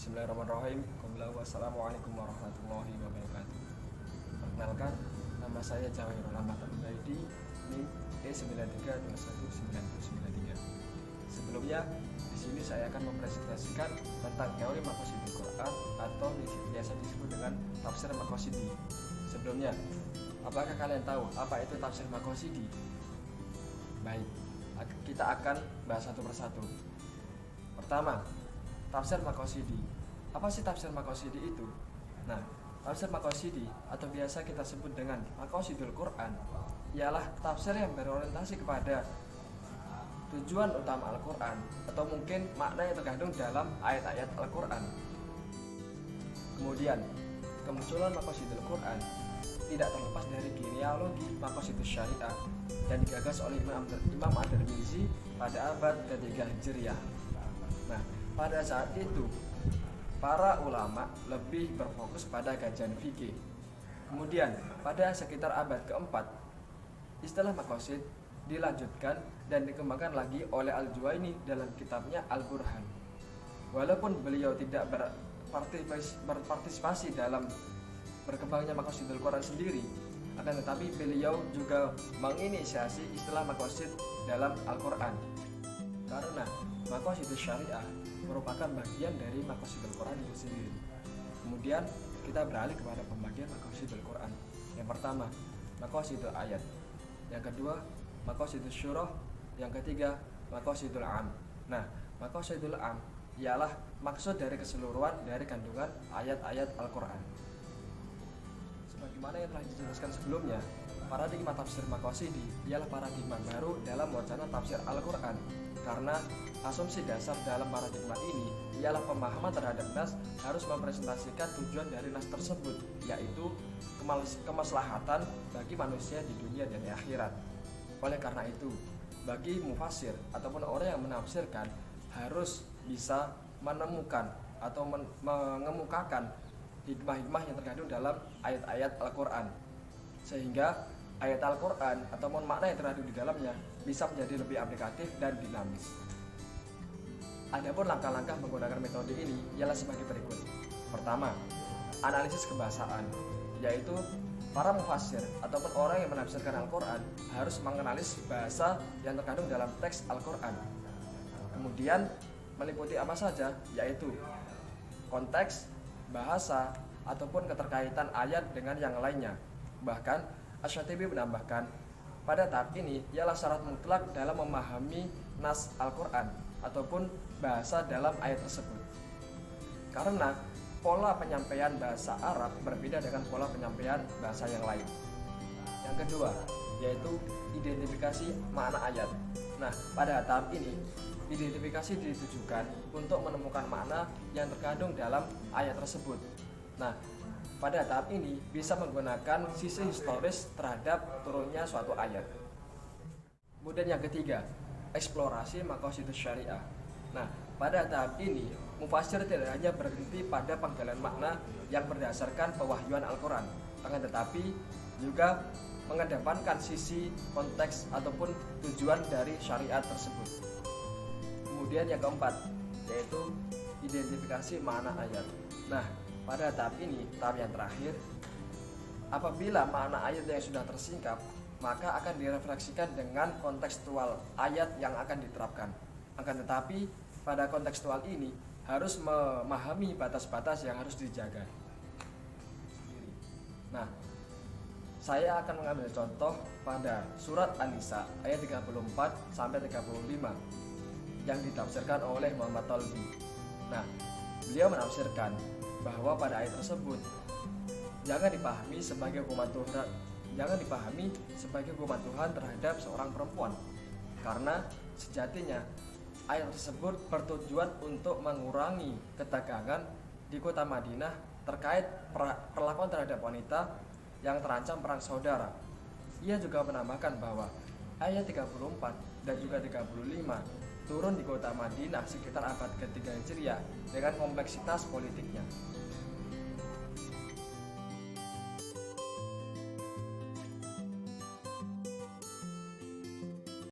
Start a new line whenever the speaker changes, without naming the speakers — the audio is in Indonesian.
Bismillahirrahmanirrahim. Wassalamualaikum warahmatullahi wabarakatuh. Perkenalkan, nama saya Jawahirul Ahmad Al-Ubaidi, NIM E93219093. Sebelumnya, di sini saya akan mempresentasikan tentang teori maqasidul Quran atau biasa disebut dengan tafsir maqasidi. Sebelumnya, apakah kalian tahu apa itu tafsir maqasidi? Baik, kita akan bahas satu persatu. Pertama, tafsir maqasidi. Apa sih tafsir maqasidi itu? Nah, tafsir maqasidi atau biasa kita sebut dengan maqasidul Quran ialah tafsir yang berorientasi kepada tujuan utama Al-Quran atau mungkin makna yang terkandung dalam ayat-ayat Al-Quran. Kemudian, kemunculan maqasidul Quran tidak terlepas dari genealogi maqasidus syariah dan digagas oleh Imam Ad-Tirmizi pada abad ketiga Hijriah. Nah, pada saat itu para ulama lebih berfokus pada kajian fikih. Kemudian pada sekitar abad keempat, istilah maqasid dilanjutkan dan dikembangkan lagi oleh Al-Juwaini dalam kitabnya Al-Burhan. Walaupun beliau tidak berpartisipasi dalam berkembangnya maqasidul Quran sendiri, akan tetapi beliau juga menginisiasi istilah maqasid dalam Al-Quran. Karena maqasidus syariah merupakan bagian dari maqasidul Quran itu sendiri. Kemudian kita beralih kepada pembagian maqasidul Quran. Yang pertama, maqasidul ayat. Yang kedua, maqasidus syurah. Yang ketiga, maqasidul am. Nah, maqasidul am ialah maksud dari keseluruhan dari kandungan ayat-ayat Al-Quran. Sebagaimana yang telah dijelaskan sebelumnya, paradigma tafsir maqasidi ialah paradigma baru dalam wacana tafsir Al-Quran. Karena asumsi dasar dalam paradigma ini ialah pemahaman terhadap nas harus mempresentasikan tujuan dari nas tersebut, yaitu kemaslahatan bagi manusia di dunia dan di akhirat. Oleh karena itu, bagi mufassir ataupun orang yang menafsirkan harus bisa menemukan atau mengemukakan hikmah-hikmah yang terkandung dalam ayat-ayat Al-Quran, sehingga ayat Al-Quran ataupun makna yang terkandung di dalamnya bisa menjadi lebih aplikatif dan dinamis. Adapun langkah-langkah menggunakan metode ini ialah sebagai berikut. Pertama, analisis kebahasaan, yaitu para mufassir ataupun orang yang menafsirkan Al-Quran harus menganalisis bahasa yang terkandung dalam teks Al-Quran. Kemudian meliputi apa saja, yaitu konteks, bahasa, ataupun keterkaitan ayat dengan yang lainnya. Bahkan Asy-Syatibi menambahkan, pada tahap ini ialah syarat mutlak dalam memahami nas Al-Quran ataupun bahasa dalam ayat tersebut. Karena pola penyampaian bahasa Arab berbeda dengan pola penyampaian bahasa yang lain. Yang kedua, yaitu identifikasi makna ayat. Nah, pada tahap ini identifikasi ditujukan untuk menemukan makna yang terkandung dalam ayat tersebut. Nah, pada tahap ini bisa menggunakan sisi historis terhadap turunnya suatu ayat. Kemudian yang ketiga, eksplorasi maqasidus syariah. Nah, pada tahap ini mufassir tidak hanya berhenti pada penggalian makna yang berdasarkan pewahyuan Al-Quran, akan tetapi juga mengedepankan sisi konteks ataupun tujuan dari syariat tersebut. Kemudian yang keempat, yaitu identifikasi makna ayat. Nah, pada tahap ini, tahap yang terakhir, apabila makna ayat yang sudah tersingkap, maka akan direfleksikan dengan kontekstual ayat yang akan diterapkan. Akan tetapi, pada kontekstual ini harus memahami batas-batas yang harus dijaga. Nah, saya akan mengambil contoh pada surat An-Nisa ayat 34 sampai 35 yang ditafsirkan oleh Muhammad Thalbi. Nah, beliau menafsirkan bahwa pada ayat tersebut jangan dipahami sebagai hukuman Tuhan terhadap seorang perempuan, karena sejatinya ayat tersebut bertujuan untuk mengurangi ketegangan di kota Madinah terkait perlakuan terhadap wanita yang terancam perang saudara. Ia juga menambahkan bahwa ayat 34 dan juga 35 turun di kota Madinah sekitar abad ketiga Hijriah dengan kompleksitas politiknya.